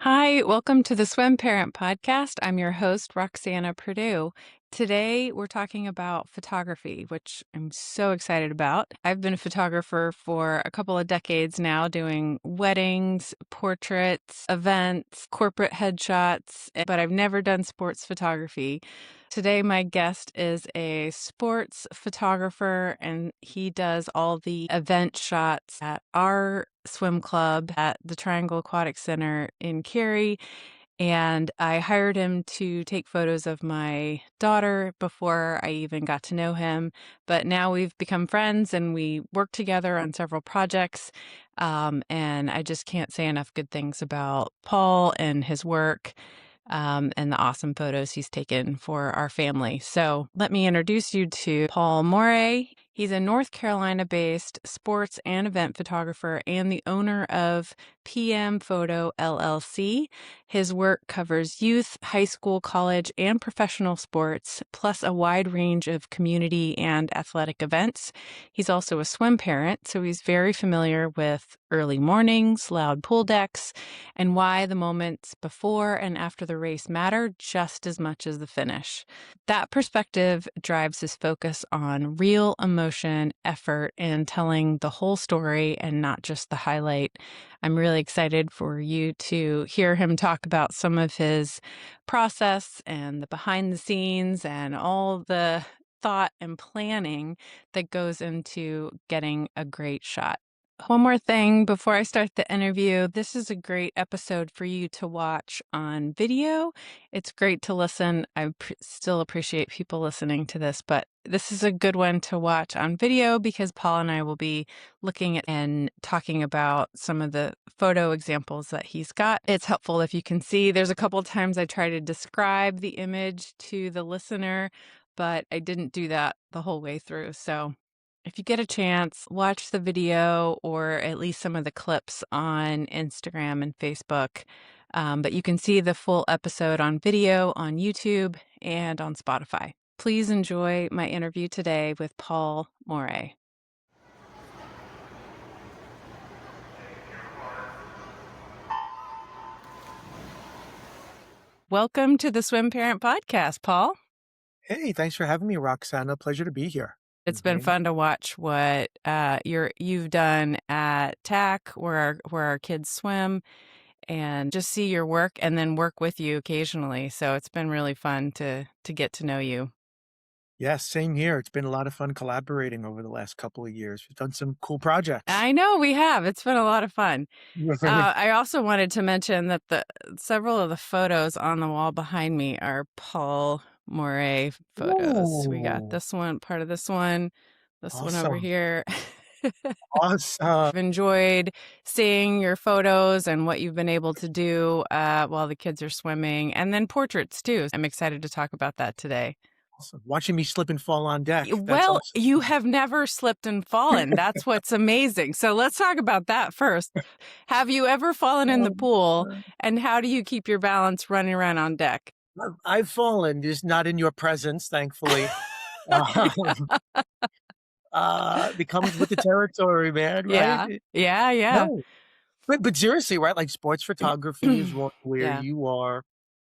Hi, welcome to the Swim Parent Podcast. I'm your host, Roxana Purdue. Today, we're talking about photography, which I'm so excited about. I've been a photographer for a couple of decades now, doing weddings, portraits, events, corporate headshots, but I've never done sports photography. Today, my guest is a sports photographer, and he does all the event shots at our swim club at the Triangle Aquatic Center in Cary. And I hired him to take photos of my daughter before I even got to know him. But now we've become friends and we work together on several projects. And I just can't say enough good things about Paul and his work. And the awesome photos he's taken for our family. So let me introduce you to Paul Morea. He's a North Carolina-based sports and event photographer and the owner of PM Photo LLC. His work covers youth, high school, college, and professional sports, plus a wide range of community and athletic events. He's also a swim parent, so he's very familiar with early mornings, loud pool decks, and why the moments before and after the race matter just as much as the finish. That perspective drives his focus on real emotion, effort, and telling the whole story and not just the highlight. I'm really excited for you to hear him talk about some of his process and the behind the scenes and all the thought and planning that goes into getting a great shot. One more thing before I start the interview. This is a great episode for you to watch on video. It's great to listen. I still appreciate people listening to this, but this is a good one to watch on video because Paul and I will be looking at and talking about some of the photo examples that he's got. It's helpful if you can see. There's a couple times I try to describe the image to the listener, but I didn't do that the whole way through. So if you get a chance, watch the video or at least some of the clips on Instagram and Facebook. But you can see the full episode on video on YouTube and on Spotify. Please enjoy my interview today with Paul Morea. Welcome to the Swim Parent Podcast, Paul. Hey, thanks for having me, Roxana. Pleasure to be here. It's been fun to watch what you've done at TAC, where our kids swim, and just see your work and then work with you occasionally. So it's been really fun to get to know you. Yes, same here. It's been a lot of fun collaborating over the last couple of years. We've done some cool projects. I know we have. It's been a lot of fun. Really? I also wanted to mention that several of the photos on the wall behind me are Paul Morea photos. We got Ooh, this one, part of this one over awesome. here. Awesome. I've enjoyed seeing your photos and what you've been able to do while the kids are swimming, and then portraits too. I'm excited to talk about that today. Awesome. Watching me slip and fall on deck. That's Well, you have never slipped and fallen. That's what's amazing. So let's talk about that first. Have you ever fallen in the pool, awesome. and how do you keep your balance running around on deck? I've fallen, just not in your presence, thankfully. Um, it comes with the territory, man, right? Yeah, yeah, yeah. No. But seriously, right? Like sports photography is one where Yeah, you are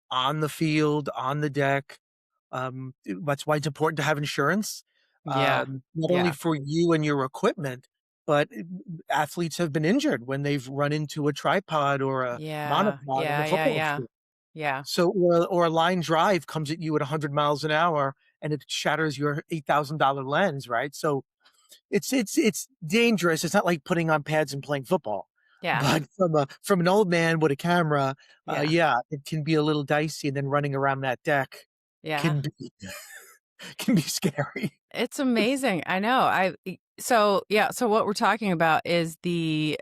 on the field, on the deck. That's why it's important to have insurance, yeah, not only yeah, for you and your equipment, but athletes have been injured when they've run into a tripod or a yeah, monopod on yeah, the yeah, football yeah, field. yeah, So, or a line drive comes at you at 100 miles an hour and it shatters your $8,000 lens, right? So it's dangerous. It's not like putting on pads and playing football. yeah, But from an old man with a camera, yeah, yeah, it can be a little dicey, and then running around that deck yeah. can be can be scary. It's amazing. I know. So yeah, so what we're talking about is the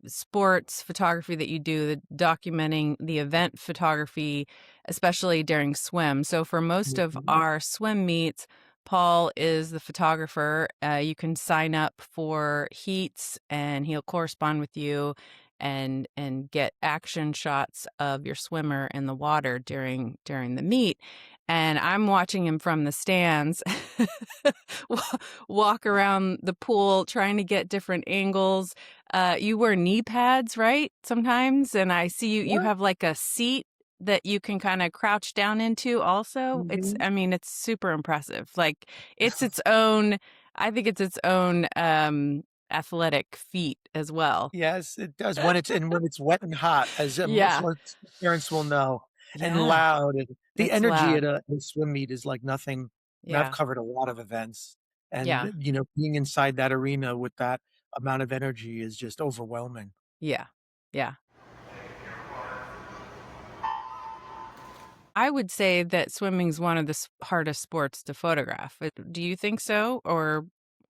sports photography that you do, the documenting the event photography, especially during swim. So for most of Mhm. our swim meets, Paul is the photographer. You can sign up for heats and he'll correspond with you and get action shots of your swimmer in the water during the meet. and I'm watching him from the stands wa- walk around the pool trying to get different angles. You wear knee pads, right? Sometimes, and I see you What? have like a seat that you can kind of crouch down into also. Mhm. I mean, it's super impressive. Like it's its own, I think it's its own athletic feat as well. Yes, it does when it's wet and hot, as most Yeah. parents will know, and Yeah. loud, and the It's energy at loud. a swim meet is like nothing. And I've Yeah. covered a lot of events, Yeah. and, being inside that arena with that amount of energy is just overwhelming. Yeah. Yeah. I would say that swimming's one of the hardest sports to photograph. Do you think so? Or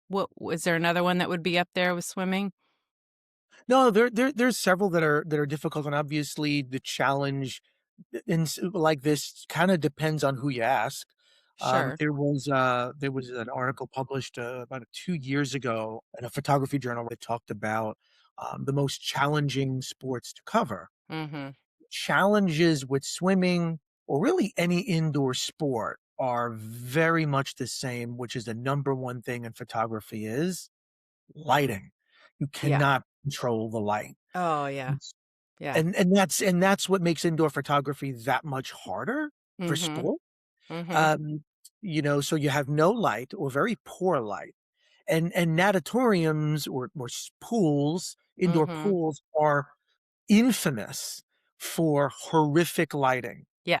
what is there another one that would be up there with swimming? No, there's several that are difficult, and obviously the challenge like this kind of depends on who you ask. Sure. There was an article published about 2 years ago in a photography journal that talked about the most challenging sports to cover. Mhm. Challenges with swimming or really any indoor sport are very much the same, which is the number one thing in photography is lighting. You Yeah. cannot control the light. Oh, yeah. It's Yeah. and that's what makes indoor photography that much harder for Mhm. sport. Mhm. Um, so you have no light or very poor light. And natatoriums or pools, indoor Mhm. pools are infamous for horrific lighting. Yeah.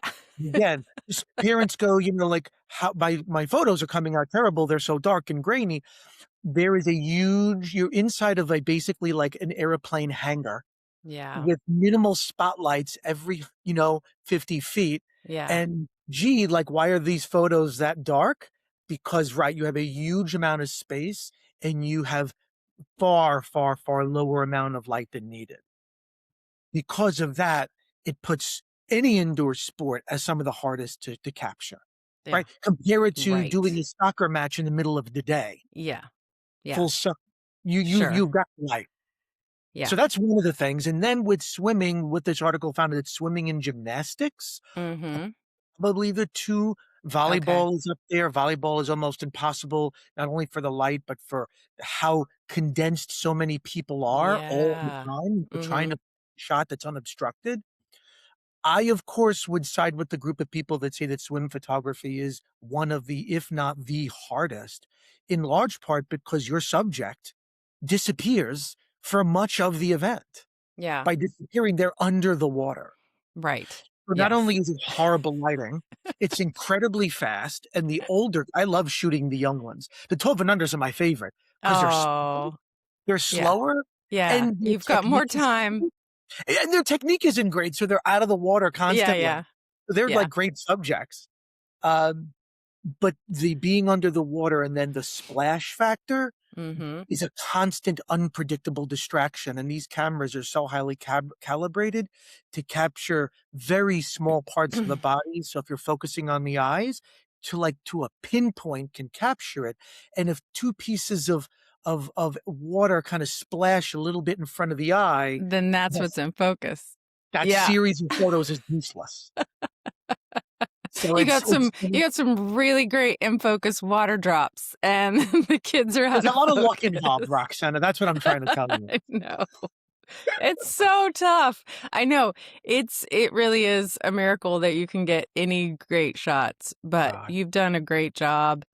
Again, just parents go, like, "How my photos are coming out terrible, they're so dark and grainy." There is a huge you're inside of, basically like an airplane hangar Yeah. with minimal spotlights every, 50 feet, Yeah. and, gee, like, why are these photos that dark? Because, right, you have a huge amount of space, and you have far, far, far lower amount of light than needed. Because of that, it puts any indoor sport as some of the hardest to capture, Yeah. right? Compare it to doing Right. a soccer match in the middle of the day, Yeah. Yeah. full su Sure. you've got light. So Yeah. that's one of the things, and then with swimming, what this article found that swimming and gymnastics are Mhm. probably the 2. Okay. Volleyball is up there. Volleyball is almost impossible, not only for the light, but for how condensed so many people are all the Yeah. time, but trying to Mhm. shot that's unobstructed. I, of course, would side with the group of people that say that swim photography is one of the, if not the hardest, in large part because your subject disappears for much of the event. Yeah. By disappearing, they're under the water. Right. So not Yes. only is it horrible lighting, it's incredibly fast, and I love shooting the young ones. The 12 and unders are my favorite because Oh. they're Yeah. slower, Yeah. and their You've got more technique is time. and their technique isn't great, so they're out of the water Yeah, constantly. yeah. So they're Yeah. like great subjects. Um, but the being under the water and then the splash factor Mhm. is a constant unpredictable distraction, and these cameras are so highly calibrated to capture very small parts of the body, so if you're focusing on the eyes, to a pinpoint can capture it, and if 2 pieces of water kinda splash a little bit in front of the eye, Then that's what's yes, in focus. that Yeah. series of photos is useless. So You got some really great in focus water drops, and the kids are there's out a of lot of luck involved, focus. Roxana, that's what I'm trying to tell you. I know. It's so tough. I know. It really is a miracle that you can get any great shots, but Uh you've done a great job.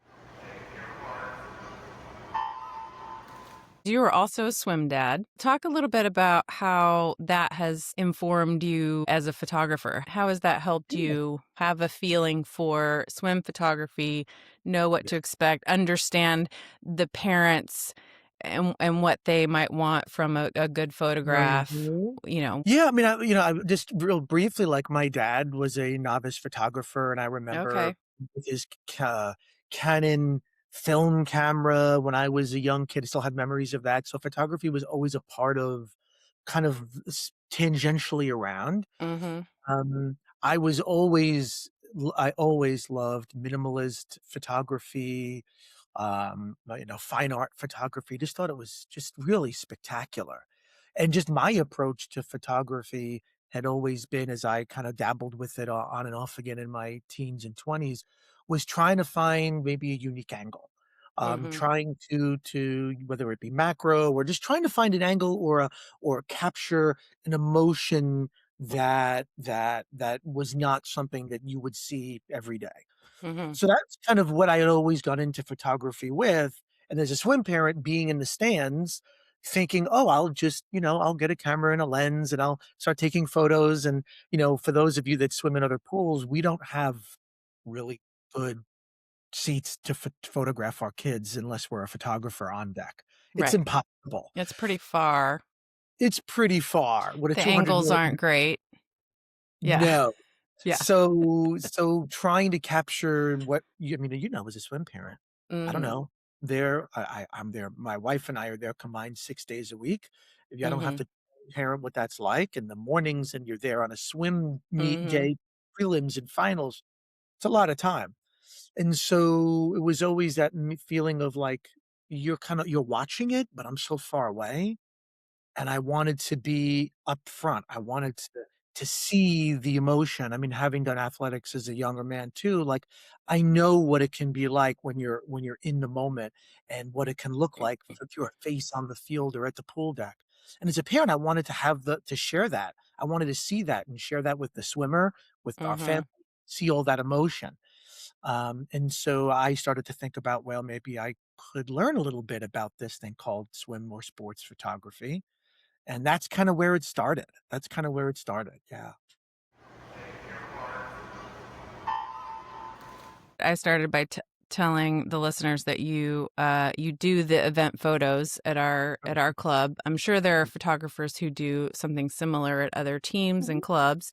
You are also a swim dad. Talk a little bit about how that has informed you as a photographer. How has that helped you have a feeling for swim photography, know what to expect, understand the parents and what they might want from a good photograph, Mhm. you know? Yeah, I mean, I just real briefly, like, my dad was a novice photographer, and I remember Okay. with his Canon film camera when I was a young kid, I still have memories of that, so photography was always a part of kind of tangentially around. Mhm. I always loved minimalist photography, fine art photography, just thought it was just really spectacular. And just my approach to photography had always been, as I kind of dabbled with it on and off again in my teens and 20s, was trying to find maybe a unique angle. Mhm. Trying to whether it be macro or just trying to find an angle or capture an emotion that was not something that you would see every day. Mhm. So that's kind of what I had always got into photography with, and as a swim parent, being in the stands, thinking, "Oh, I'll just, I'll get a camera and a lens, and I'll start taking photos," and, for those of you that swim in other pools, we don't have really good seats to photograph our kids unless we're a photographer on deck. It's Right. impossible. It's pretty far. It's pretty far. What, a The 200 angles meter? aren't great. Yeah. No. Yeah. So trying to capture what you I mean, as a swim parent, I don't Mhm. know. I'm there. My wife and I are there combined 6 days a week. If I don't have Mhm. to parent what that's like in the mornings and you're there on a swim meet Mhm. day, prelims and finals, it's a lot of time. And so it was always that feeling of like you're watching it, but I'm so far away. And I wanted to be up front. I wanted to see the emotion. I mean, having done athletics as a younger man too, like, I know what it can be like when you're in the moment and what it can look like with your face on the field or at the pool deck. And as a parent, I wanted to have the to share that. I wanted to see that and share that with the swimmer, with our family, Mhm. see all that emotion. And so I started to think about, well, maybe I could learn a little bit about this thing called swim or sports photography, and that's kinda where it started. That's kinda where it started, yeah. I started by telling the listeners that you do the event photos at our club. I'm sure there are photographers who do something similar at other teams and Mhm. clubs.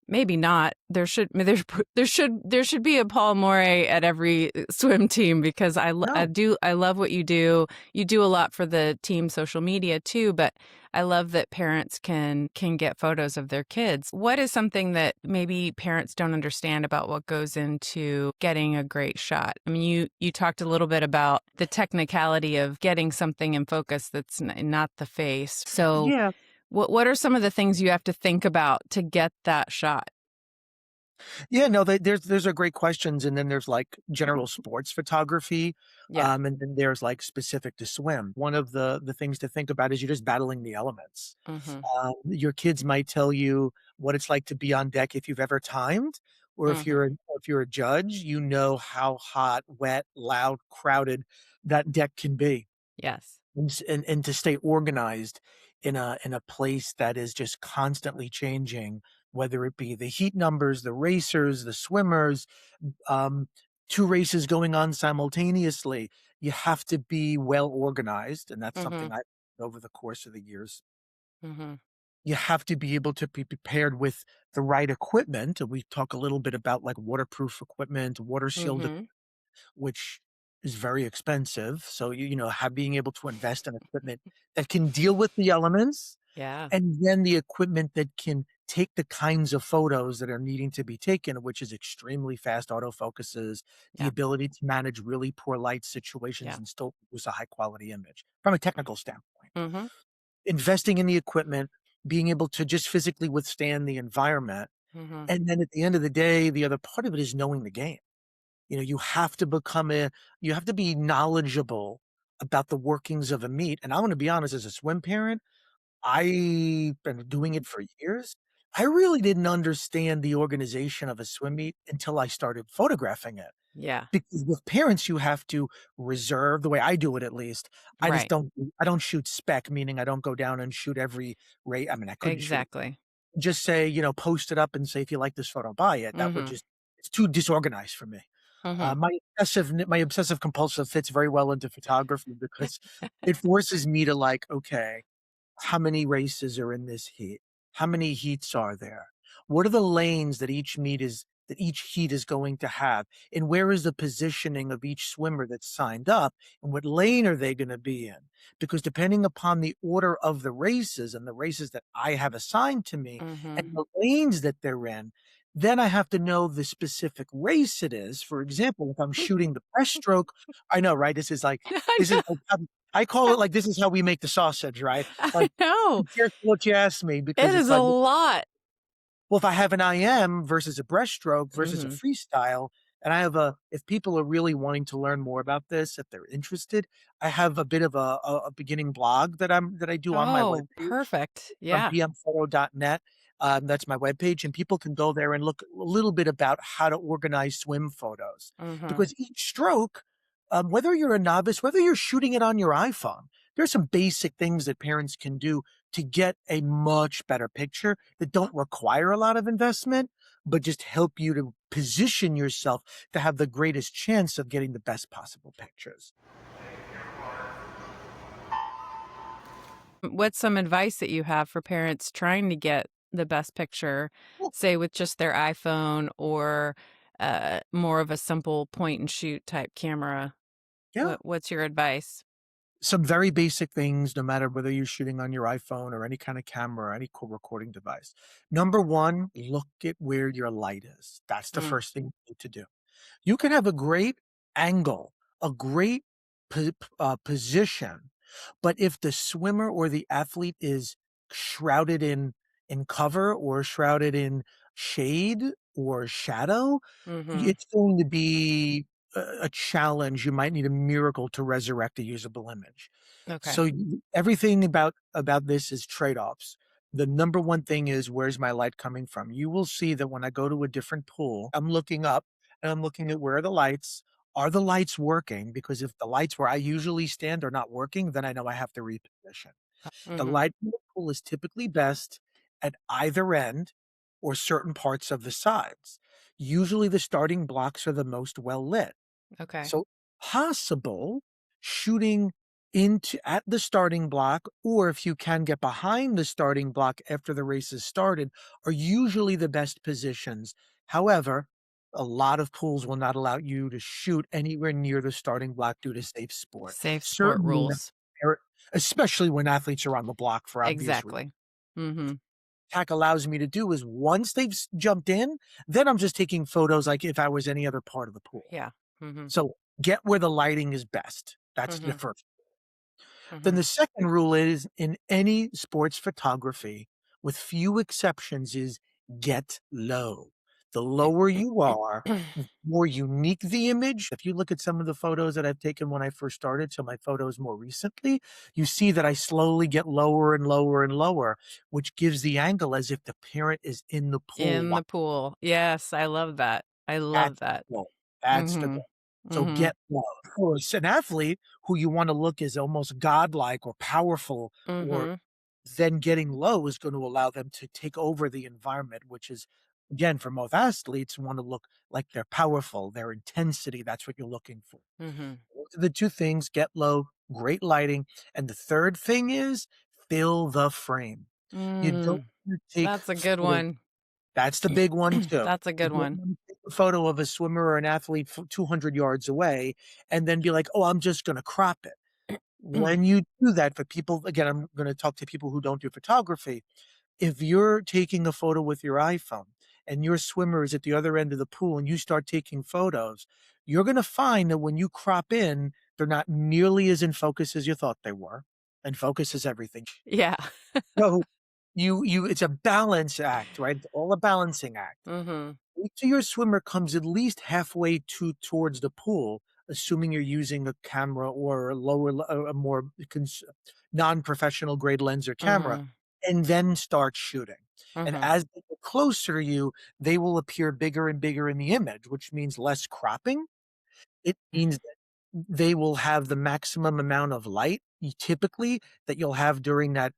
Maybe not. There should be a Paul Morea at every swim team because No. I love what you do. You do a lot for the team social media too, but I love that parents can get photos of their kids. What is something that maybe parents don't understand about what goes into getting a great shot? I mean, you talked a little bit about the technicality of getting something in focus that's not the face. So, Yeah. what are some of the things you have to think about to get that shot? Yeah, no, there's are great questions, and then there's, like, general sports photography, Yeah. and then there's, like, specific to swim. One of the things to think about is you're just battling the elements. Mhm. Your kids might tell you what it's like to be on deck if you've ever timed, or Mhm. if you're a judge, you know how hot, wet, loud, crowded that deck can be. Yes. And to stay organized in a place that is just constantly changing, whether it be the heat numbers, the racers, the swimmers, um, 2 races going on simultaneously. You have to be well organized, and that's something Mhm. I over the course of the years. Mhm. You have to be able to be prepared with the right equipment, and we talk a little bit about, like, waterproof equipment, water shield, Mhm. which is very expensive. So, have being able to invest in equipment that can deal with the elements, Yeah. and then the equipment that can take the kinds of photos that are needing to be taken, which is extremely fast autofocuses, the Yeah. ability to manage really poor light situations Yeah. and still produce a high quality image from a technical standpoint. Mhm. Investing in the equipment, being able to just physically withstand the environment, Mhm. and then at the end of the day, the other part of it is knowing the game. You have to you have to be knowledgeable about the workings of a meet, and I'm gonna be honest, as a swim parent, I've been doing it for years. I really didn't understand the organization of a swim meet until I started photographing it. Yeah. Because with parents, you have to reserve the way I do it at least. Right. I don't shoot spec, meaning I don't go down and shoot every rate. I mean, I could shoot it. Exactly. Just say, post it up and say, "If you like this photo, buy it." That would Mhm. just it's too disorganized for me. Mhm. My obsessive compulsive fits very well into photography because it forces me to, like, okay, how many races are in this heat? How many heats are there? What are the lanes that each heat is going to have? And where is the positioning of each swimmer that's signed up? And what lane are they going to be in? Because depending upon the order of the races and the races that I have assigned to me and Mhm. the lanes that they're in, then I have to know the specific race it is. For example, if I'm shooting the breaststroke, I know, right? I This is know. like, I call it like this is how we make the sausage, right? I Like, know. be careful what you ask me It because it's is a like, lot. Well, if I have an IM versus a breaststroke versus a Mhm. freestyle, and I have a if people are really wanting to learn more about this, if they're interested, I have a bit of a beginning blog that I do on my Oh, webpage perfect. from Yeah. pmphoto.net. That's my webpage, and people can go there and look a little bit about how to organize swim photos. Mhm. Because each stroke, whether you're a novice, whether you're shooting it on your iPhone, there's some basic things that parents can do to get a much better picture that don't require a lot of investment, but just help you to position yourself to have the greatest chance of getting the best possible pictures. What's some advice that you have for parents trying to get the best picture, say with just their iPhone or more of a simple point and shoot type camera? Yeah. What's your advice? Some very basic things, no matter whether you're shooting on your iPhone or any kind of camera or any recording device. Number one, look at where your light is. That's the Mm, first thing you need to do. You can have a great angle, a great position, but if the swimmer or the athlete is shrouded in cover or shrouded in shade or shadow, mhm. it's going to be a challenge. You might need a miracle to resurrect a usable image. Okay. So everything about this is trade-offs. The number one thing is where's my light coming from? You will see that when I go to a different pool, I'm looking up and I'm looking at where are the lights. Are the lights working? Because if the lights where I usually stand are not working, then I know I have to reposition. The Mhm. light in the pool is typically best at either end or certain parts of the sides. Usually the starting blocks are the most well lit. Okay. So possible shooting into at the starting block, or if you can get behind the starting block after the race has started, are usually the best positions. However, a lot of pools will not allow you to shoot anywhere near the starting block due to safe sport. Safe sport Certainly not, rules. especially when athletes are on the block for obvious reasons. Exactly. Mhm. Tech allows me to do is once they've jumped in, then I'm just taking photos like if I was any other part of the pool. Yeah. Mhm. So get where the lighting is best. That's the Mhm. first. Then Mhm. the second rule is in any sports photography, with few exceptions, is get low. The lower you are, the more unique the image. If you look at some of the photos that I've taken when I first started to my photos more recently, you see that I slowly get lower and lower and lower, which gives the angle as if the parent is in the pool. In the pool. Yes, I love that. I love That's the that. goal. That's the Mhm. goal. So Mhm. get low. Of course, an athlete who you wanna look as almost godlike or powerful or Mhm. then getting low is gonna allow them to take over the environment, which is, again, for most athletes, wanna look like they're powerful, their intensity, that's what you're looking for. Mhm. Those are the 2 things, get low, great lighting, and the third thing is fill the frame. You don't Mm. wanna take That's a good photos. one. That's the big one too. That's a You good don't one. wanna take a photo of a swimmer or an athlete 200 yards away and then be like, "Oh, I'm just gonna crop it." When you do that for people again, I'm gonna talk to people who don't do photography. If you're taking a photo with your iPhone and your swimmer is at the other end of the pool and you start taking photos, you're gonna find that when you crop in, they're not nearly as in focus as you thought they were, and focus is everything. Yeah. So, you it's a balance act, right? It's all a balancing act. Mhm. Wait till your swimmer comes at least halfway towards the pool, assuming you're using a camera or a more non-professional grade lens or camera, Mhm. and then start shooting. And Mhm. as they get closer to you, they will appear bigger and bigger in the image, which means less cropping. It means that they will have the maximum amount of light, typically, that you'll have during that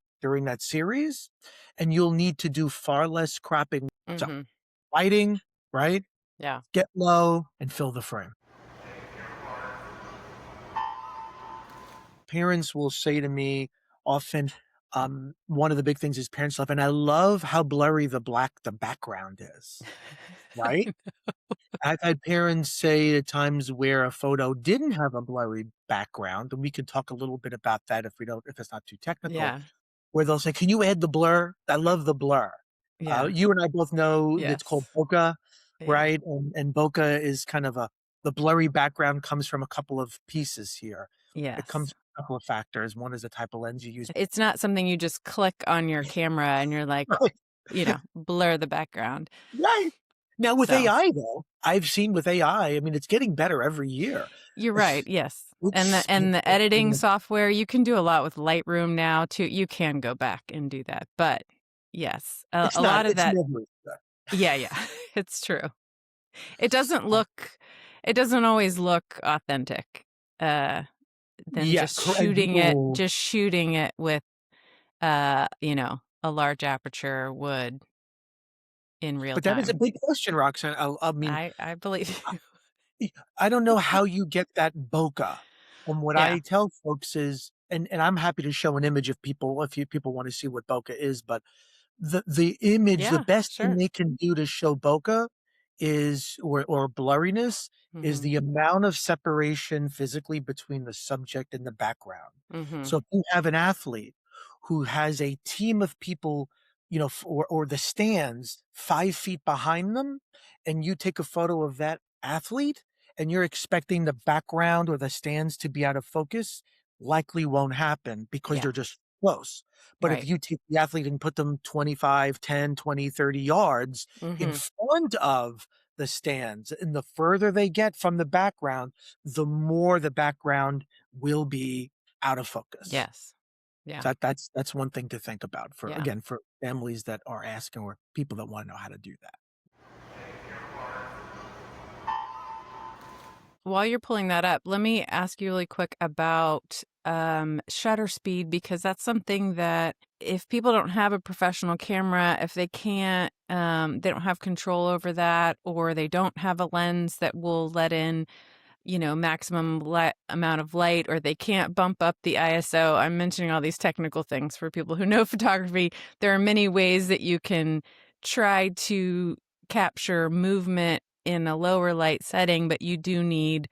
series, and you'll need to do far less cropping. So, Mhm. lighting, right? Yeah. Get low and fill the frame. Parents will say to me often, one of the big things is parents love, and I love how blurry the background is, right? I've had parents say at times where a photo didn't have a blurry background, and we can talk a little bit about that if it's not too technical, Yeah. where they'll say, "Can you add the blur?" I love the blur. Yeah. You and I both know that's called Yes. bokeh, Yeah. right? And bokeh is kind of a the blurry background comes from a couple of pieces here. It comes Yes. from a couple of factors. One is the type of lens you use. It's not something you just click on your camera and you're like, Right. blur the background. Right. Now with So AI though, I've seen with AI, I mean, it's getting better every year. you're right. Yes. And the It's and the editing spectacular. software, you can do a lot with Lightroom now too. You can go back and do that. But yes, a lot of It's that. never good. Yeah, yeah. It's true. It doesn't Uh, look it doesn't always look authentic. Uh than yeah, oh, just shooting it with a large aperture would in real but that is a time. big question, Roxanne. I mean, I believe you. I don't know how you get that bokeh. And what Yeah. I tell folks is, and I'm happy to show an image if people want to see what bokeh is, but the image, the Yeah, best thing sure. they can do to show bokeh is or blurriness is Mhm. the amount of separation physically between the subject and the background. Mhm. So if you have an athlete who has a team of people, or the stands 5 feet behind them, and you take a photo of that athlete and you're expecting the background or the stands to be out of focus, likely won't happen because Yeah. they're just close. But if Right. you take the athlete and put them 25, 10, 20, 30 yards in Mhm. front of the stands, and the further they get from the background, the more the background will be out of focus. Yes. Yeah. So that's one thing to think about for, Yeah. again, for families that are asking or people that want to know how to do that. While you're pulling that up, let me ask you really quick about shutter speed, because that's something that if people don't have a professional camera, if they don't have control over that, or they don't have a lens that will let in, maximum amount of light, or they can't bump up the ISO. I'm mentioning all these technical things for people who know photography. There are many ways that you can try to capture movement in a lower light setting, but you do need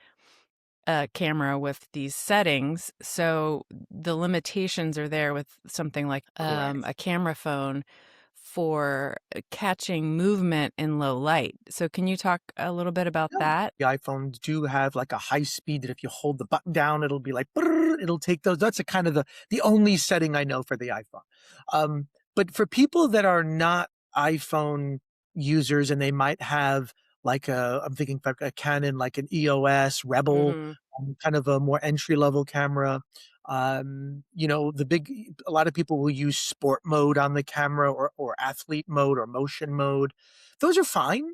a camera with these settings. So the limitations are there with something like Correct. a camera phone for catching movement in low light. So can you talk a little bit about Yeah. that? The iPhones do have like a high speed that if you hold the button down, it'll be like, brrr, it'll take those. That's a kind of the only setting I know for the iPhone. But for people that are not iPhone users and they might have like I'm thinking like a Canon, like an EOS Rebel, Mhm. kind of a more entry level camera. A lot of people will use sport mode on the camera or athlete mode or motion mode. Those are fine.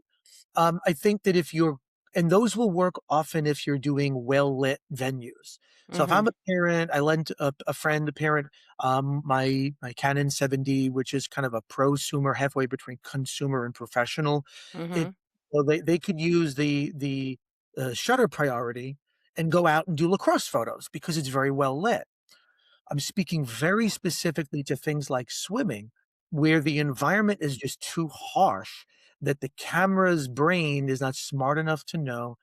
I think that and those will work often if you're doing well-lit venues. So if I'm Mhm. a parent, I lent a friend, a parent, my Canon 7D, which is kind of a prosumer halfway between consumer and professional. It Mhm. well, they could use the shutter priority and go out and do lacrosse photos because it's very well lit. I'm speaking very specifically to things like swimming, where the environment is just too harsh, that the camera's brain is not smart enough to know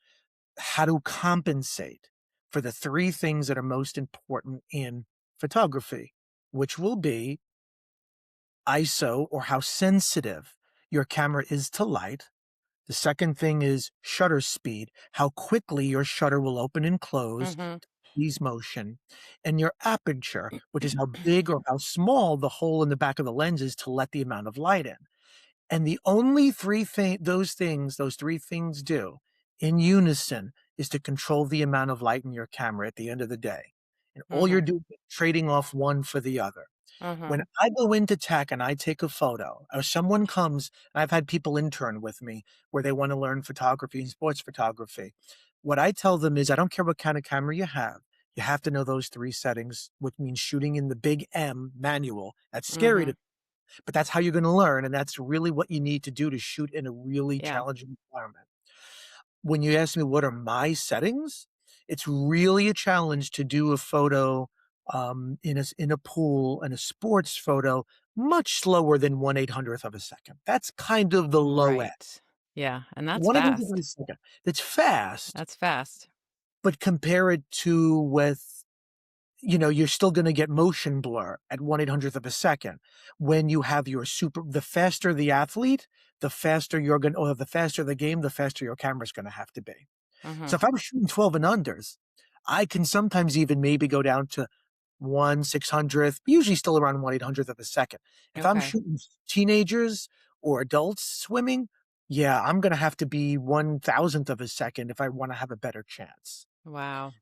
how to compensate for the three things that are most important in photography, which will be ISO, or how sensitive your camera is to light. The second thing is shutter speed, how quickly your shutter will open and close, Mhm. ease motion, and your aperture, which is how big or how small the hole in the back of the lens is to let the amount of light in. And the only those three things do in unison is to control the amount of light in your camera at the end of the day. And all you're Mhm. doing is trading off one for the other. When Mhm. I go into tech and I take a photo, or someone comes, and I've had people intern with me where they want to learn photography and sports photography. What I tell them is, I don't care what kind of camera you have to know those three settings, which means shooting in the big M manual. That's scary Mhm. to, but that's how you're going to learn. And that's really what you need to do to shoot in a really Yeah. challenging environment. When you ask me what are my settings, it's really a challenge to do a photo in a pool and a sports photo much slower than 1/800th of a second. That's kind of the low end. Right. Yeah, and that's 1/800th of a fast. second. That's fast, That's fast. but compare it to with, you're still going to get motion blur at 1/800th of a second. When you have the faster the athlete, the faster or the faster the game, the faster your camera's going to have to be. So Mhm. if I'm shooting 12 and unders, I can sometimes even maybe go down to 1/600th, usually still around 1/800th of a second. If I'm Okay. shooting teenagers or adults swimming, yeah, I'm gonna have to be 1,000th of a second if I wanna have a better chance. Wow.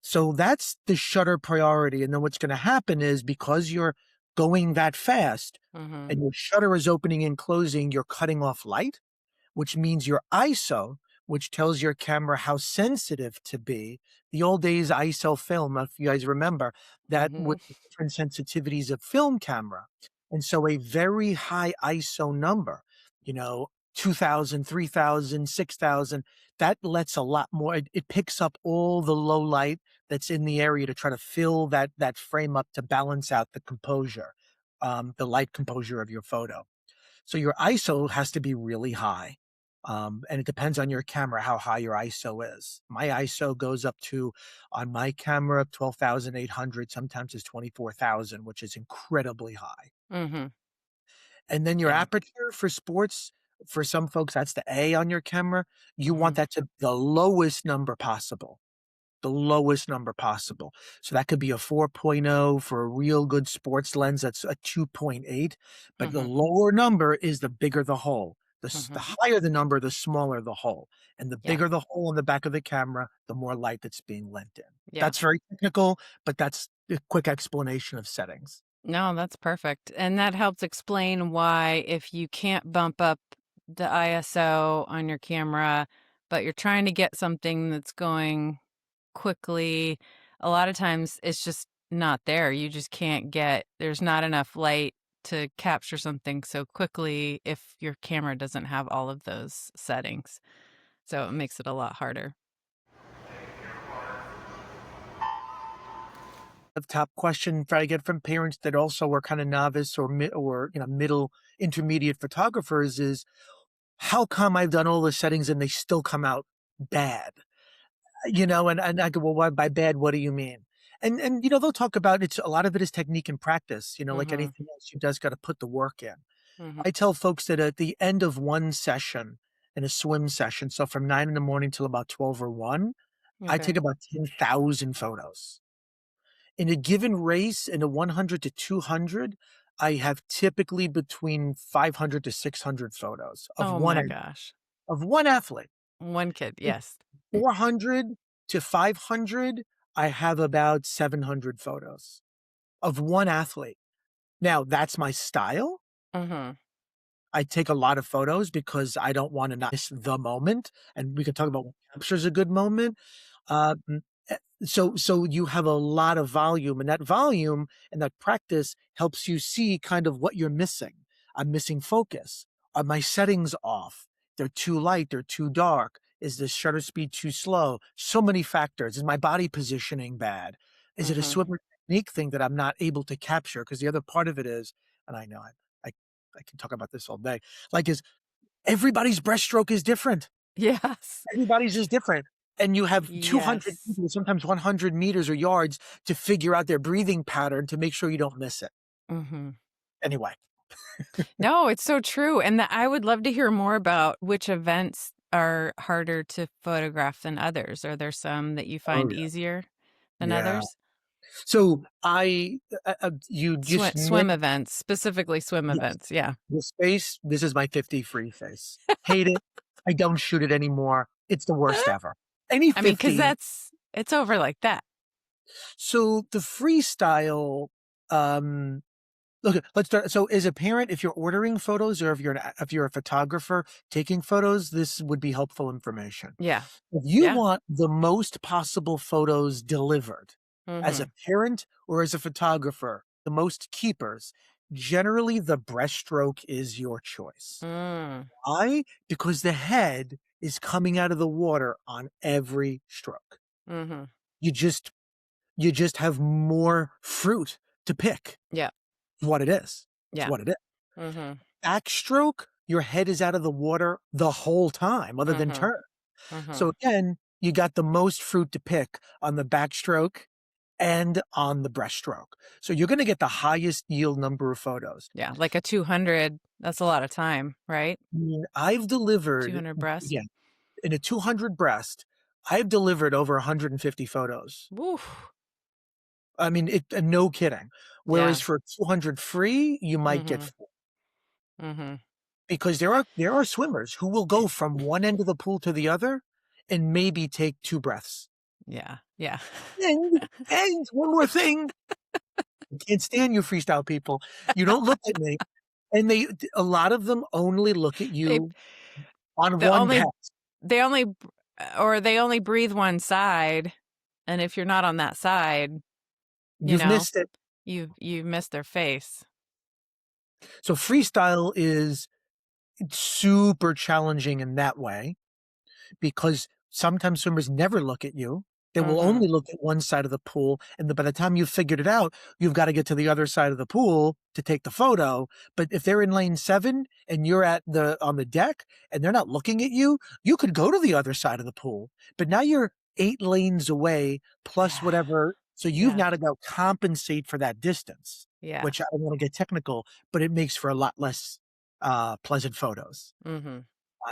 So that's the shutter priority, and then what's gonna happen is because you're going that fast Mhm. and your shutter is opening and closing, you're cutting off light, which means your ISO, which tells your camera how sensitive to be. The old days ISO film, if you guys remember, that Mhm. with the different sensitivities of film camera. And so a very high ISO number, you know, 2,000, 3,000, 6,000, that lets a lot more. It picks up all the low light that's in the area to try to fill that frame up to balance out the composure, the light composure of your photo. So your ISO has to be really high. And it depends on your camera how high your ISO is. My ISO goes up to, on my camera, 12,800, sometimes it's 24,000, which is incredibly high. Mhm. And then your Yeah. aperture for sports, for some folks, that's the A on your camera. You want Mhm. that to the lowest number possible, the lowest number possible. So that could be a 4.0 for a real good sports lens. That's a 2.8. But the Mhm. lower number is the bigger the hole. The Mhm. higher the number, the smaller the hole. And the Yeah. bigger the hole in the back of the camera, the more light that's being lent in. Yeah. That's very technical, but that's a quick explanation of settings. No, that's perfect. And that helps explain why if you can't bump up the ISO on your camera, but you're trying to get something that's going quickly, a lot of times it's just not there. You just can't get, there's not enough light to capture something so quickly if your camera doesn't have all of those settings. So it makes it a lot harder. The top question I get from parents that also are kind of novice or middle intermediate photographers is, how come I've done all the settings and they still come out bad? And I go, "Well, why by bad, what do you mean?" And they'll talk about it's a lot of it is technique and practice, like Mhm. anything else, you just gotta put the work in. Mhm. I tell folks that at the end of one session, in a swim session, so from 9 in the morning till about 12 or 1, I Okay. take about 10,000 photos. In a given race, in a 100 to 200, I have typically between 500 to 600 photos Oh my gosh. of one athlete. One kid, yes. 400 to 500, I have about 700 photos of one athlete. Now, that's my style. Mhm. I take a lot of photos because I don't wanna not miss the moment, and we can talk about what captures a good moment. Um, so you have a lot of volume, and that volume and that practice helps you see kind of what you're missing. I'm missing focus. Are my settings off? They're too light, they're too dark. Is the shutter speed too slow? So many factors. Is my body positioning bad? Is it a Mhm. swimmer technique thing that I'm not able to capture? Because the other part of it is, and I know I I can talk about this all day, like, is everybody's breaststroke is different. Yes. Everybody's is different, and you have 200 Yes. people, sometimes 100 meters or yards to figure out their breathing pattern to make sure you don't miss it. Mhm. Anyway. No, it's so true, and that I would love to hear more about which events are harder to photograph than others. Are there some that you Oh, find easier than yeah. others? So you just Swim nailed. events, specifically swim Yes. events, yeah. The space, this is my 50 free face. Hate it. I don't shoot it anymore. It's the worst ever. Any I mean, because 50. it's over like that. So the freestyle, um okay, let's start. So as a parent, if you're ordering photos or if you're a photographer taking photos, this would be helpful information. Yeah. If you Yeah. want the most possible photos delivered as a Mhm. parent or as a photographer, the most keepers, generally the breaststroke is your choice. Mm. Why? Because the head is coming out of the water on every stroke. Mhm. You just you just have more fruit to pick. Yeah. It's what it is. It's Yeah. what it is. Mhm. Backstroke, your head is out of the water the whole time other than Mhm. turn. So Mhm. again, you got the most fruit to pick on the backstroke and on the breaststroke. So you're gonna get the highest yield number of photos. Yeah, like a 200, that's a lot of time, right? I mean, I've delivered 200 breast. again, in a 200 breast, I've delivered over 150 photos. Woof. I mean, no kidding. Whereas Yeah. for 200 free, you might get Mhm. 4 Mhm. because there are swimmers who will go from one end of the pool to the other and maybe take 2 breaths. Yeah. Yeah. And one more thing, I can't stand you freestyle people. You don't look at me, and a lot of them only look at They you on they one only pass. they only or they only breathe one side, and if you're not on that side, you You've know, missed it. you've missed their face. So freestyle is super challenging in that way, because sometimes swimmers never look at you. They will Mhm. only look at one side of the pool, and by the time you've figured it out, you've gotta get to the other side of the pool to take the photo. But if they're in lane 7 and you're on the deck and they're not looking at you, you could go to the other side of the pool. But now you're 8 lanes away plus Yeah. whatever, so you've Yeah. now to go compensate for that distance, Yeah. which I don't wanna get technical, but it makes for a lot less, pleasant photos. Mhm.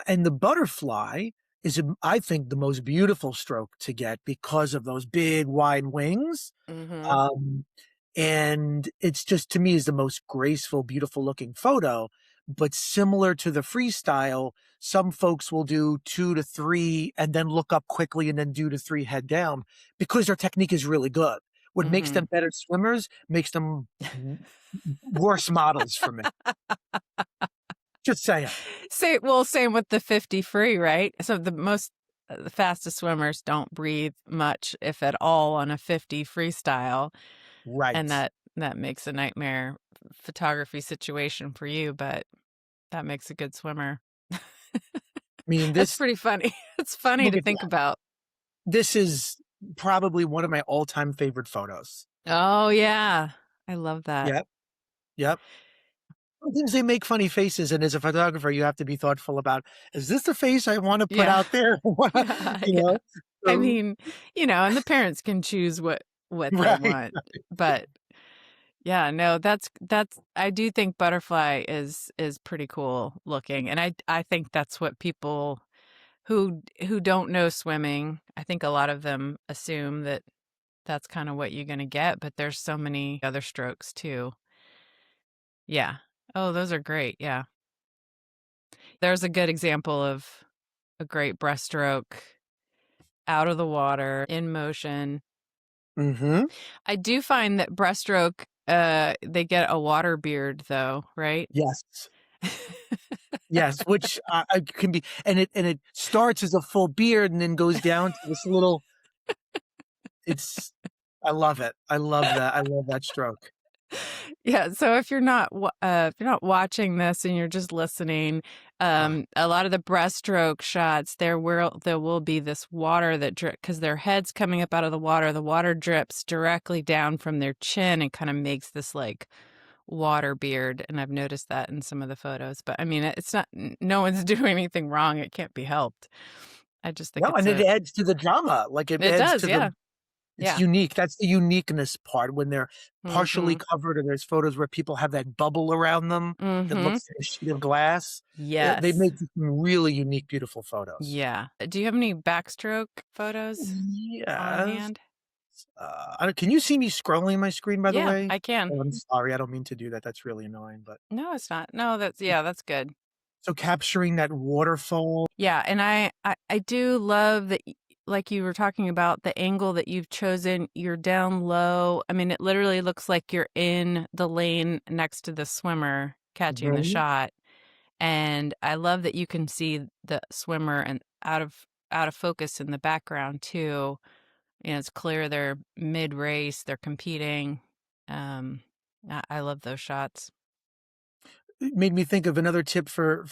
And the butterfly is, I think, the most beautiful stroke to get because of those big wide wings. Mhm. Um, and it's just, to me, is the most graceful, beautiful looking photo. But similar to the freestyle, some folks will do 2 to 3 and then look up quickly and then do to 3 head down because their technique is really good. What makes them Mhm. better swimmers makes them worse models for me. Just saying. Same with the 50 free, right? So the fastest swimmers don't breathe much, if at all, on a 50 freestyle, and Right. that makes a nightmare photography situation for you, but that makes a good swimmer. I mean, That's pretty funny. It's funny look to at think about. this is probably one of my all-time favorite photos. Oh, yeah. I love that. Yep, yep. Sometimes they make funny faces, and as a photographer, you have to be thoughtful about, "Is this the face I wanna put Yeah. out there?" Yeah, You yeah. know? I So mean, and the parents can choose what they right. want, but yeah, no, that's I do think butterfly is pretty cool looking, and I think that's what people who don't know swimming, I think a lot of them assume that that's kind of what you're going to get, but there's so many other strokes too. Yeah. Oh, those are great. Yeah. There's a good example of a great breaststroke out of the water in motion. Mhm. I do find that breaststroke they get a water beard though, right? Yes. Yes, which, can be, and it starts as a full beard and then goes down to this little, it's I love it. I love that. I love that stroke. Yeah, so if you're not watching this and you're just listening, Ah, a lot of the breaststroke shots, there will be this water that drip because their head's coming up out of the water drips directly down from their chin and kind of makes this like water beard, and I've noticed that in some of the photos. But I mean, it's not no one's doing anything wrong. It can't be helped. I just think no, and it adds to the drama, like, it it adds does, to the yeah. it's Yeah. unique. That's the uniqueness part when they're partially Mhm. covered, or there's photos where people have that bubble around them that Mhm. looks like a sheet of glass. They Yes. make some really unique, beautiful photos. Yeah. Do you have any backstroke photos on Yes. hand? Can you see me scrolling my screen, by the Yeah, way? I can. Oh, I'm sorry, I don't mean to do that. That's really annoying, but No, it's not. No, that's good. so capturing that waterfall. Yeah, and I do love that like you were talking about the angle that you've chosen, you're down low. I mean, it literally looks like you're in the lane next to the swimmer catching the Mhm. shot. And I love that you can see the swimmer and out of focus in the background too. It's clear they're mid-race, they're competing. Um, I love those shots. It made me think of another tip for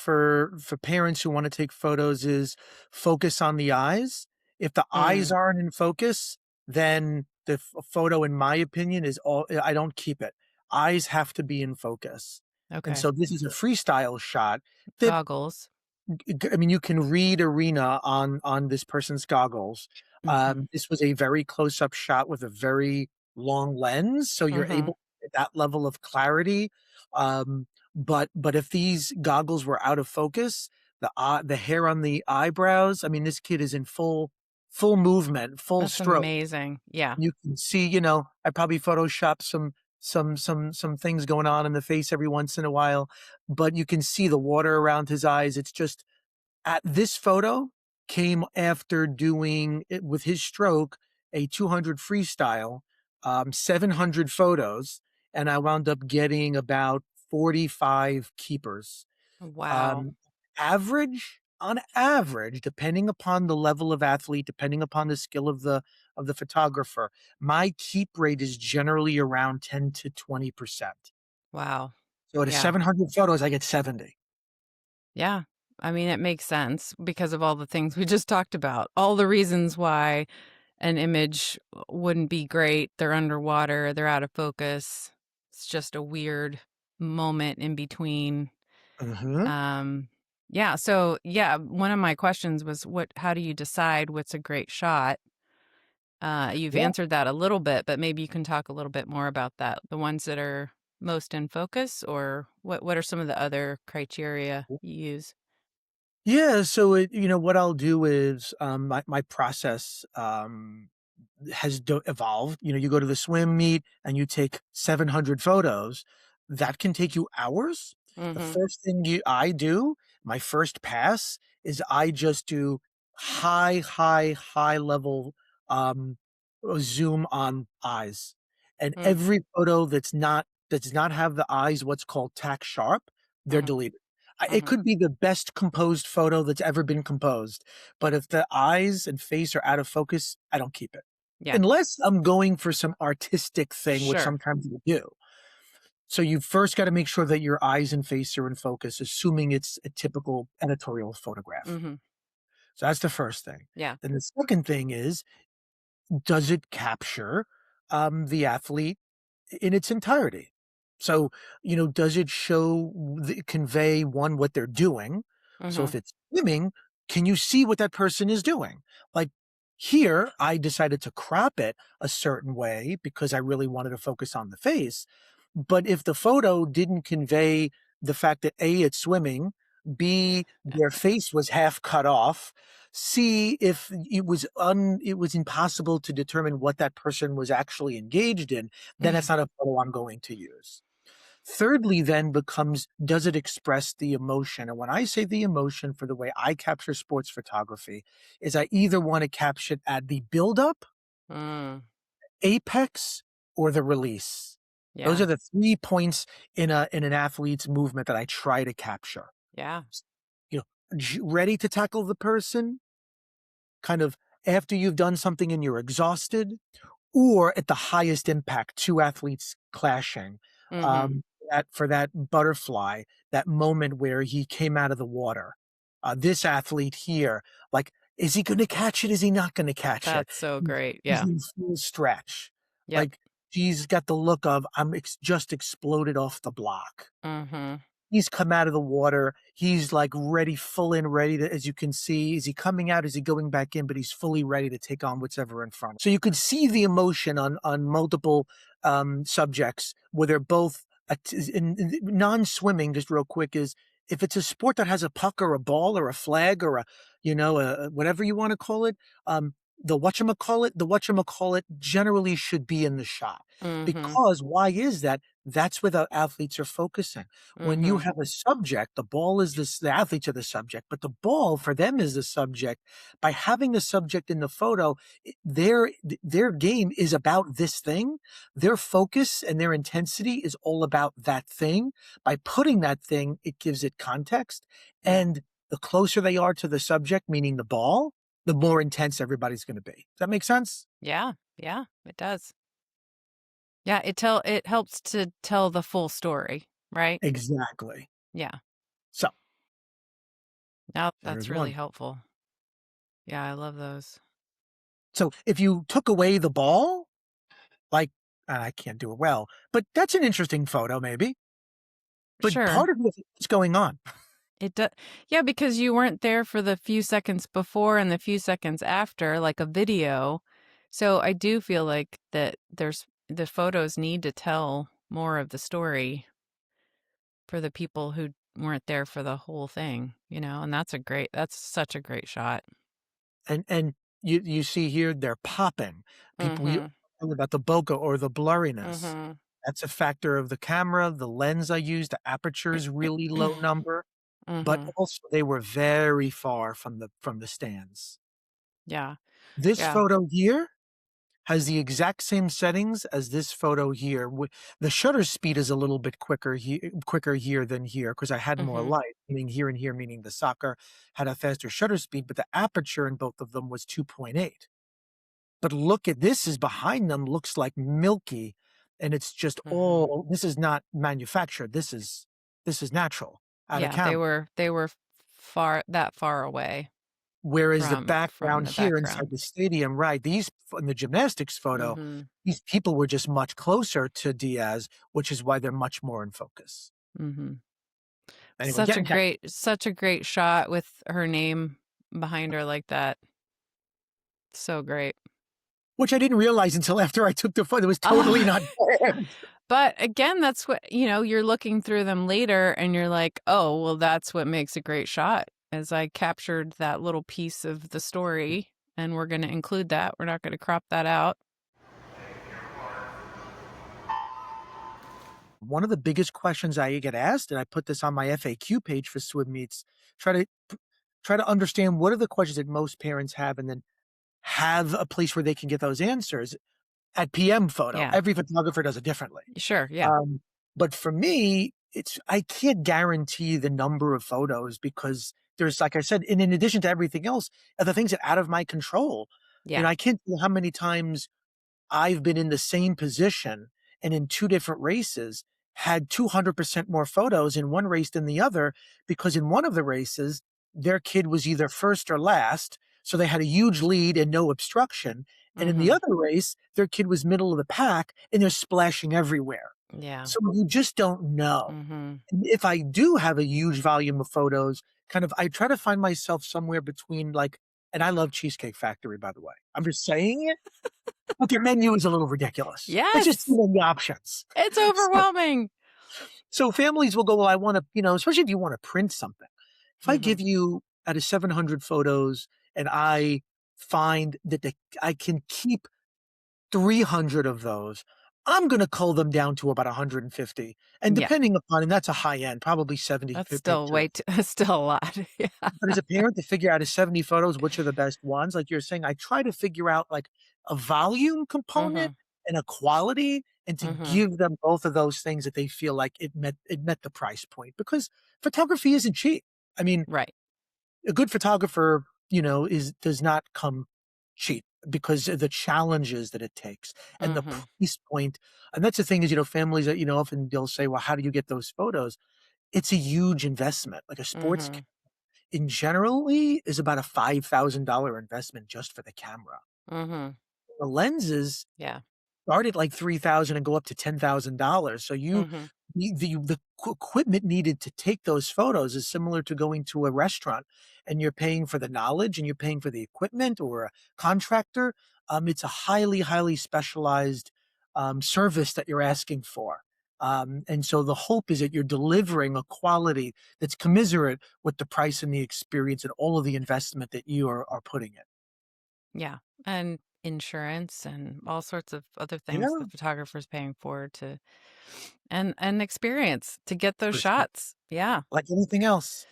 parents who wanna take photos is focus on the eyes. If the eyes Mm, aren't in focus, then the photo, in my opinion, is all I don't keep it. Eyes have to be in focus. And okay. so this is a freestyle shot that Goggles. I mean, you can read arena on this person's goggles. Mhm. This was a very close-up shot with a very long lens, so you're Mhm. able to get that level of clarity. Um, but if these goggles were out of focus, the hair on the eyebrows, I mean, this kid is in full movement, full That's stroke. amazing. Yeah. You can see, I probably photoshopped some things going on in the face every once in a while, but you can see the water around his eyes. It's just at this photo came after doing it with his stroke, a 200 freestyle, 700 photos, and I wound up getting about 45 keepers. Wow. Um, on average, depending upon the level of athlete, depending upon the skill of the photographer, my keep rate is generally around 10 to 20%. Wow. So out of Yeah. 700 photos, I get 70. Yeah. I mean, it makes sense because of all the things we just talked about. All the reasons why an image wouldn't be great. They're underwater, they're out of focus. It's just a weird moment in between. Mhm. Um, yeah, so yeah, one of my questions was how do you decide what's a great shot? You've Yeah. answered that a little bit, but maybe you can talk a little bit more about that. The ones that are most in focus, or what are some of the other criteria you use? Yeah, so what I'll do is my process has evolved. You go to the swim meet and you take 700 photos. That can take you hours. The Mhm. first thing I do, my first pass, is I just do high level um, zoom on eyes, and Mm, every photo that does not have the eyes, what's called tack sharp, they're mhm, deleted. It mhm. could be the best composed photo that's ever been composed, but if the eyes and face are out of focus, I don't keep it. Yeah. Unless I'm going for some artistic thing, which Sure. sometimes you do. So you first gotta make sure that your eyes and face are in focus, assuming it's a typical editorial photograph. Mhm. So that's the first thing. Yeah. Then the second thing is, does it capture, the athlete in its entirety? So, does it convey, 1, what they're doing? So if Mhm. it's swimming, can you see what that person is doing? Like, here, I decided to crop it a certain way because I really wanted to focus on the face, but if the photo didn't convey the fact that A, it's swimming, B, their face was half cut off, C, if it was impossible to determine what that person was actually engaged in, then that's not a photo I'm going to use. Thirdly, then becomes, does it express the emotion? And when I say the emotion for the way I capture sports photography, is I either want to capture it at the buildup, Mm, apex, or the release. Those yeah. are the 3 points in an athlete's movement that I try to capture. Yeah. You know, ready to tackle the person, kind of after you've done something and you're exhausted, or at the highest impact, 2 athletes clashing, Mhm. um, that for that butterfly, that moment where he came out of the water. This athlete here, like, is he gonna catch it? Is he not gonna catch it? That's so He's great. he's Yeah. in full stretch. Yep. Like, he's got the look of, just exploded off the block. Mhm. He's come out of the water. He's like ready, full in, ready to, as you can see. Is he coming out? Is he going back in? But he's fully ready to take on what's ever in front. So you could see the emotion on multiple subjects where they're both in non-swimming. Just real quick, is if it's a sport that has a puck or a ball or a flag or whatever you want to call it, the whatchamacallit generally should be in the shot, Mhm. because why is that? That's where the athletes are focusing. When you Mhm. have a subject, the ball is the athletes are the subject, but the ball for them is the subject. By having the subject in the photo, their game is about this thing. Their focus and their intensity is all about that thing. By putting that thing, it gives it context. Yeah. And the closer they are to the subject, meaning the ball, the more intense everybody's going to be. Does that make sense? Yeah. Yeah, it does. Yeah, it helps to tell the full story, right? Exactly. Yeah. So Now there's that's really one. helpful. Yeah, I love those. So if you took away the ball, like, I can't do it well, but that's an interesting photo maybe, but Sure. part of what's going on. It does. Yeah, because you weren't there for the few seconds before and the few seconds after, like a video. So I do feel like that there's the photos need to tell more of the story for the people who weren't there for the whole thing, and that's such a great shot. And you see here, they're popping. People we Mhm. talk about the bokeh or the blurriness. Mhm. That's a factor of the camera, the lens I used, the aperture is really low number, but Mhm. also they were very far from the stands. Yeah. This Yeah. photo here has the exact same settings as this photo here. The shutter speed is a little bit quicker here than here because I had more Mhm. light, meaning here and here, meaning the soccer had a faster shutter speed, but the aperture in both of them was 2.8. But look at this is behind them looks like milky, and it's just Mhm. all this is not manufactured. This is natural out of Yeah, they camera. were they were far away Whereas the from background the here inside background. the stadium, right, these in the gymnastics photo, Mhm. these people were just much closer to Diaz, which is why they're much more in focus. Mhm. Anyway, getting back Such a great shot with her name behind her like that. So great. which I didn't realize until after I took the photo. It was totally Oh, not planned. but again, that's what, you're looking through them later and you're like, "Oh, well, that's what makes a great shot." As I captured that little piece of the story and we're going to include that. We're not going to crop that out. One of the biggest questions I get asked, and I put this on my FAQ page for swim meets, try to try to understand what are the questions that most parents have, and then have a place where they can get those answers at PM photo. Yeah. Every photographer does it differently. Sure, yeah. Um, but for me, it's I can't guarantee the number of photos because there's, like I said, in addition to everything else, are the things that are out of my control. Yeah. I can't tell how many times I've been in the same position and in 2 different races had 200% more photos in one race than the other because in one of the races, their kid was either first or last, so they had a huge lead and no obstruction, and in the Mhm. other race, their kid was middle of the pack and they're splashing everywhere. Yeah. So you just don't know. Mhm. And if I do have a huge volume of photos, kind of I try to find myself somewhere between, like, and I love Cheesecake Factory, by the way. I'm just saying it, but their menu is a little ridiculous. It's just too Yes. many options. It's So overwhelming. so families will go, "Well, I wanna," especially if you wanna print something. If I give Mhm. you out of 700 photos and I find that I can keep 300 of those, I'm gonna cull them down to about 150, and Yeah. depending upon, and that's a high end, probably 70 That's still pictures. way too still a lot. Yeah. But as a parent to figure out of 70 photos, which are the best ones, like you're saying, I try to figure out like a volume component Mhm. and a quality, and to Mhm. give them both of those things that they feel like it met the price point because photography isn't cheap. I mean, Right. a good photographer, is does not come cheap because of the challenges that it takes and the Mhm. price point. And that's the thing is, families that, often they'll say, well, how do you get those photos? It's a huge investment. Like a sports Mhm. in generally is about a $5,000 investment just for the camera. Mhm. The lenses Yeah. start at like 3,000 and go up to $10,000. So Mhm. the equipment needed to take those photos is similar to going to a restaurant and you're paying for the knowledge and you're paying for the equipment or a contractor. It's a highly, highly specialized service that you're asking for. And so the hope is that you're delivering a quality that's commiserate with the price and the experience and all of the investment that you are putting in. Yeah. And insurance and all sorts of other things the Yeah, photographer's paying for to and experience to get those for sure. shots. Yeah. Like anything else.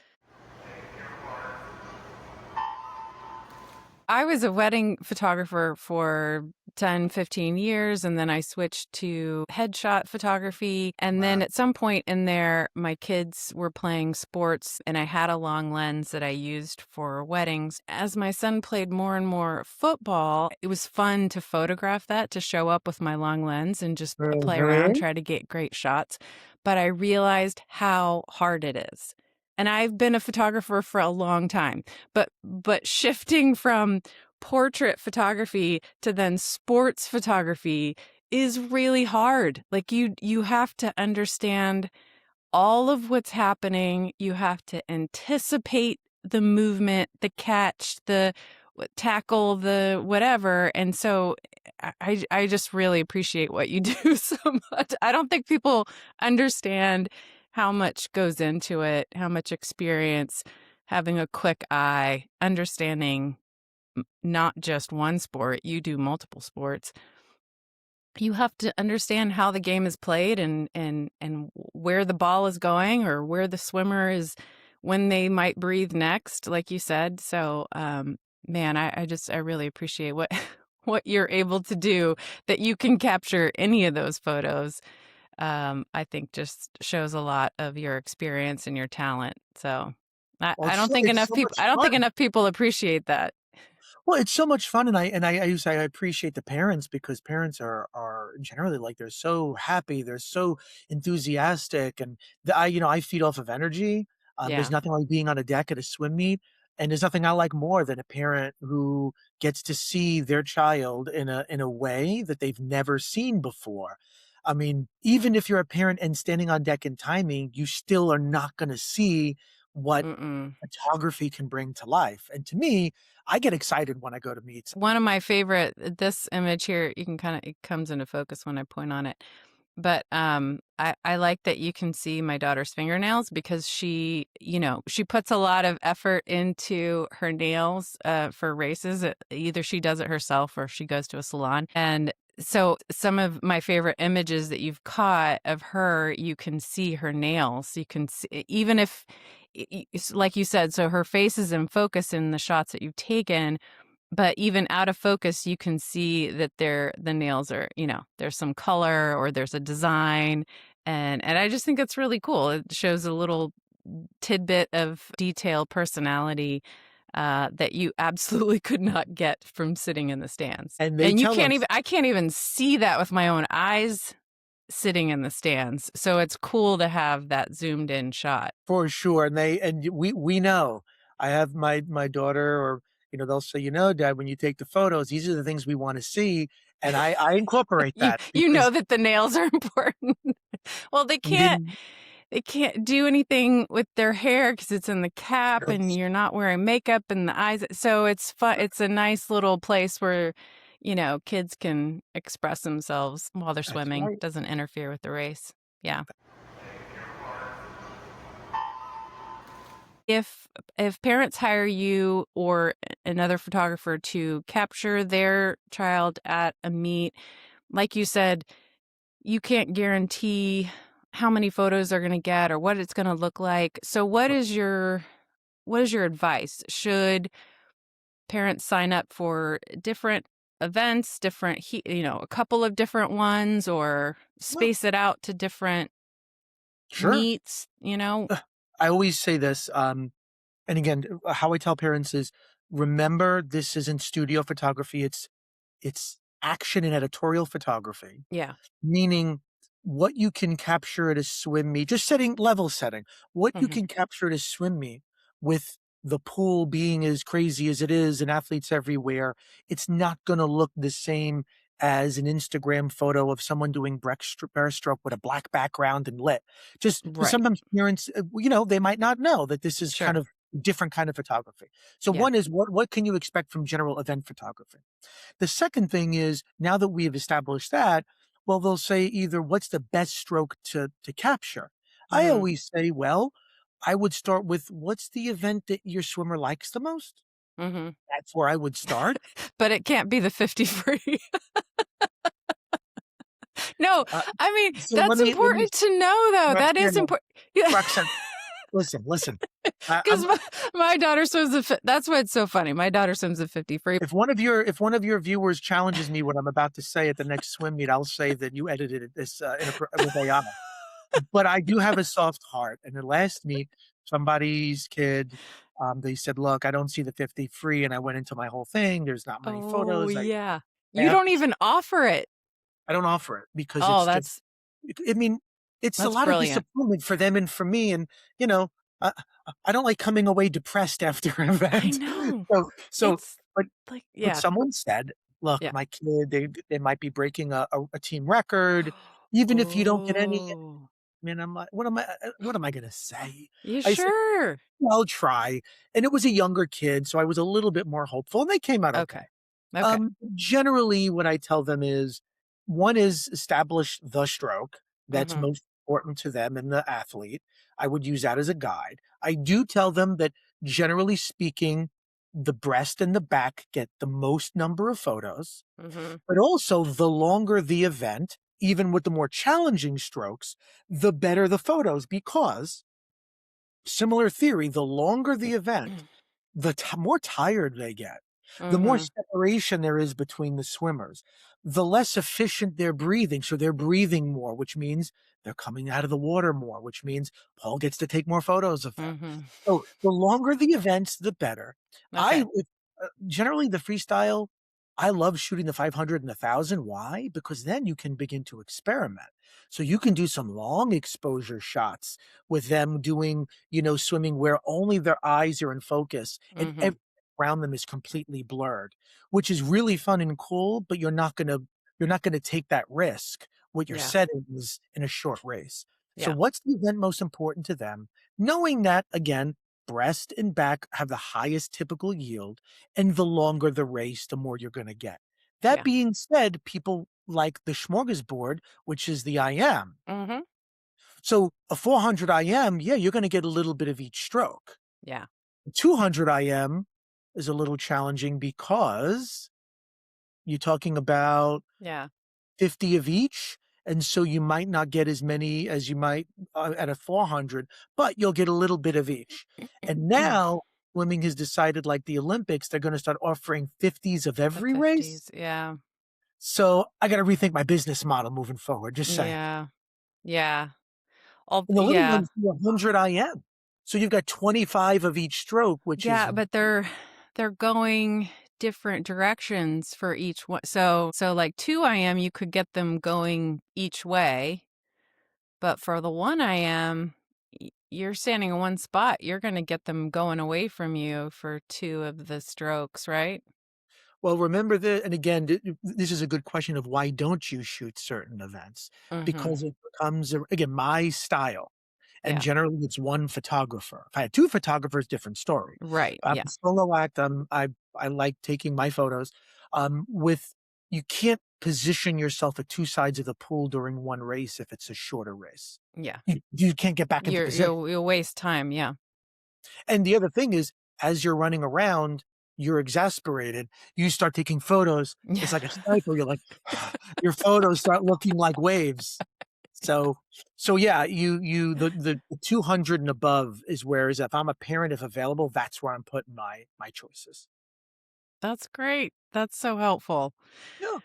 I was a wedding photographer for 10, 15 years, and then I switched to headshot photography. And then Wow. at some point in there, my kids were playing sports, and I had a long lens that I used for weddings. As my son played more and more football, it was fun to photograph that, to show up with my long lens and just play around, Mhm. try to get great shots. But I realized how hard it is. And I've been a photographer for a long time. But shifting from portrait photography to then sports photography is really hard. Like you have to understand all of what's happening. You have to anticipate the movement, the catch, the tackle, the whatever. And so I just really appreciate what you do so much. I don't think people understand how much goes into it, how much experience, having a quick eye, understanding not just one sport, you do multiple sports, you have to understand how the game is played and where the ball is going or where the swimmer is when they might breathe next, like you said. So, man, I really appreciate what what you're able to do that you can capture any of those photos. I think just shows a lot of your experience and your talent. So, Well, it's so much I don't think fun. enough people appreciate that. Well, it's so much fun, and I appreciate the parents because parents are generally like they're so happy, they're so enthusiastic, and I feed off of energy. There's Yeah. nothing like being on a deck at a swim meet, and there's nothing I like more than a parent who gets to see their child in a way that they've never seen before. I mean, even if you're a parent and standing on deck and timing, you still are not going to see what Mm-mm. photography can bring to life. And to me, I get excited when I go to meets. One of my favorite this image here, you can kinda it comes into focus when I point on it. But, I like that you can see my daughter's fingernails because she puts a lot of effort into her nails, for races. Either she does it herself or she goes to a salon. And so some of my favorite images that you've caught of her, you can see her nails. You can see even if like you said, so her face is in focus in the shots that you've taken, but even out of focus, you can see that the nails are, there's some color or there's a design. And I just think it's really cool. It shows a little tidbit of detail, personality, that you absolutely could not get from sitting in the stands. And they And tell us I can't even see that with my own eyes sitting in the stands. So it's cool to have that zoomed in shot. for sure, we know. I have my daughter or, they'll say, "Dad, when you take the photos, these are the things we wanna see," and I incorporate You that you know because that the nails are important. Well, we didn't they can't do anything with their hair because it's in the cap and you're not wearing makeup and the eyes, so it's fun. It's a nice little place where, kids can express themselves while they're That's swimming. right. Doesn't interfere with the race. Yeah. If if parents hire you or another photographer to capture their child at a meet, like you said, you can't guarantee how many photos they're gonna get or what it's gonna look like. So what is your advice? Should parents sign up for different events, a couple of different ones, or Well, space it out to different sure. meets, you know? I always say this, and again, how I tell parents is, remember this isn't studio photography, it's action and editorial photography. Yeah. Meaning what you can capture at a swim meet, just level setting, what you Mhm. can capture at a swim meet with the pool being as crazy as it is and athletes everywhere, it's not gonna look the same as an Instagram photo of someone doing breaststroke with a black background and lit. Just because Right. sometimes parents, they might not know that this is kind Sure. of different kind of photography. So Yeah. one is what can you expect from general event photography? The second thing is, now that we have established that, well, they'll say either what's the best stroke to capture? I Mhm. always say, well, I would start with what's the event that your swimmer likes the most? Mhm. That's where I would start. But it can't be the 50 free. No, Uh, I mean, so that's let me important to know, though. That is Roxanna, important. Yeah. Roxanne, listen. Because my daughter swims that's why it's so funny. My daughter swims a 50 free. if one of your viewers challenges me what I'm about to say at the next swim meet, I'll say that you edited it with AI. But I do have a soft heart, and the last meet, somebody's kid, they said, "Look, I don't see the 50 free," and I went into my whole thing, there's not many Oh, photos, yeah. You don't asked even offer it. I don't offer it because Oh, it's just I mean, it's a that's lot of brilliant. disappointment for them and for me, and, you know, I I don't like coming away depressed after an I event. know. So It's but like but yeah. someone said, "Look, Yeah. my kid, they might be breaking a team record. Even if you don't get any." Oh. Man, I'm like, what am I gonna say? You I said, sure? "Well, I'll try." And it was a younger kid, so I was a little bit more hopeful, and they came out okay. Okay. Okay. Generally, what I tell them is, one is establish the stroke that's Mhm. most important to them and the athlete. I would use that as a guide. I do tell them that generally speaking, the breast and the back get the most number of photos, Mhm. but also the longer the event, even with the more challenging strokes, the better the photos because similar theory, the longer the event, the more tired they get, the more Mhm. separation there is between the swimmers, the less efficient they're breathing. So they're breathing more, which means they're coming out of the water more, which means Paul gets to take more photos of them. Mhm. So the longer the events, the better. Okay. Generally the freestyle, I love shooting the 500 and 1,000. Why? Because then you can begin to experiment. So you can do some long exposure shots with them doing, swimming where only their eyes are in focus and Mhm. everything around them is completely blurred, which is really fun and cool, but you're not gonna take that risk with your Yeah. settings in a short race. So Yeah. what's the event most important to them? Knowing that again, breast and back have the highest typical yield, and the longer the race, the more you're gonna get. That Yeah. being said, people like the smorgasbord, which is the IM. Mhm. So a 400 IM, yeah, you're gonna get a little bit of each stroke. Yeah. 200 IM is a little challenging because you're talking about Yeah. 50 of each, and so you might not get as many as you might, at a 400, but you'll get a little bit of each. And now swimming has decided, like the Olympics, they're gonna start offering 50s of The every race. 50s. Yeah. So I gotta rethink my business model moving forward, just saying. Yeah. Yeah. All And the little yeah. ones do 100 IM. So you've got 25 of each stroke, which is Yeah, but they're going different directions for each one. So like 2 IM, you could get them going each way, but for the 1 IM, you're standing in one spot. You're gonna get them going away from you for 2 of the strokes, right? well, remember that, and again, this is a good question of why don't you shoot certain events? Mhm. Because it becomes, again, my style. And Yeah. generally it's one photographer. If I had 2 photographers, different story. Right. I'm Yeah. a solo act, I like taking my photos. With You can't position yourself at 2 sides of the pool during one race if it's a shorter race. Yeah. You can't get back into You're position. you'll waste time. Yeah. And the other thing is, as you're running around, you're exasperated, you start taking photos, it's like a sniper, you're like, your photos start looking like waves. So yeah, the 200 and above is where is if I'm a parent, if available, that's where I'm putting my choices. That's great. That's so helpful. Yeah.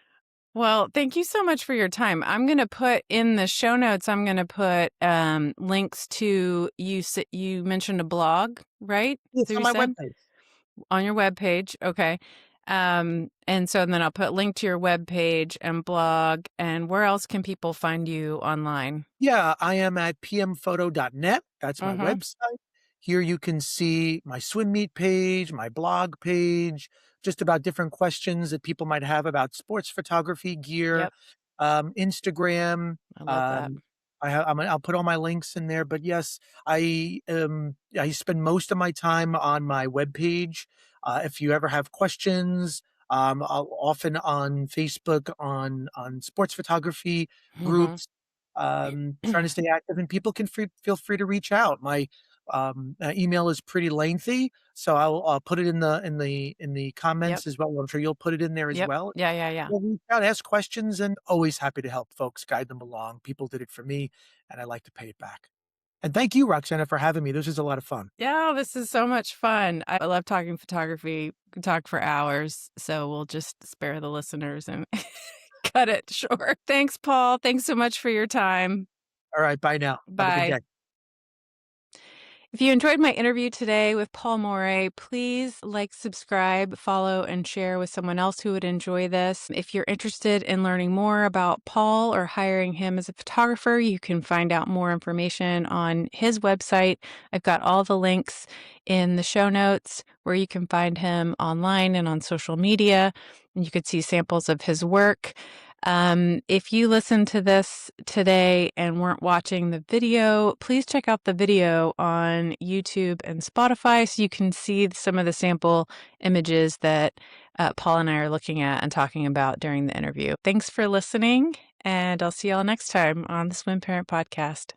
Well, thank you so much for your time. I'm going to put in the show notes, I'm going to put links to you mentioned a blog, right? It's So on you my said webpage. on your webpage. Okay. And so then I'll put link to your webpage and blog. And where else can people find you online? Yeah, I am at pmphoto.net. That's my Mm-hmm. website. Here you can see my swim meet page, my blog page, just about different questions that people might have about sports photography gear, Yep. Instagram. I love that. Um, I'll put all my links in there. But yes, I spend most of my time on my webpage. If you ever have questions, I'll often on Facebook on sports photography Mm-hmm. groups, trying to stay active, and people can feel free to reach out. My email is pretty lengthy, so I'll put it in the Yep. comments as well. I'm sure you'll put it in there as Yep. well. Yeah. Yeah. Yeah. We'll reach out, ask questions, and always happy to help folks, guide them along. People did it for me, and I like to pay it back. And thank you, Roxana, for having me. This is a lot of fun. Yeah, this is so much fun. I love talking photography. We can talk for hours, so we'll just spare the listeners and cut it short. Thanks, Paul. Thanks so much for your time. All right, bye now. Have a good Bye. day. If you enjoyed my interview today with Paul Morea, please like, subscribe, follow, and share with someone else who would enjoy this. If you're interested in learning more about Paul or hiring him as a photographer, you can find out more information on his website. I've got all the links in the show notes where you can find him online and on social media. And you could see samples of his work. If you listened to this today and weren't watching the video, please check out the video on YouTube and Spotify so you can see some of the sample images that Paul and I are looking at and talking about during the interview. Thanks for listening, and I'll see y'all next time on the Swim Parent Podcast.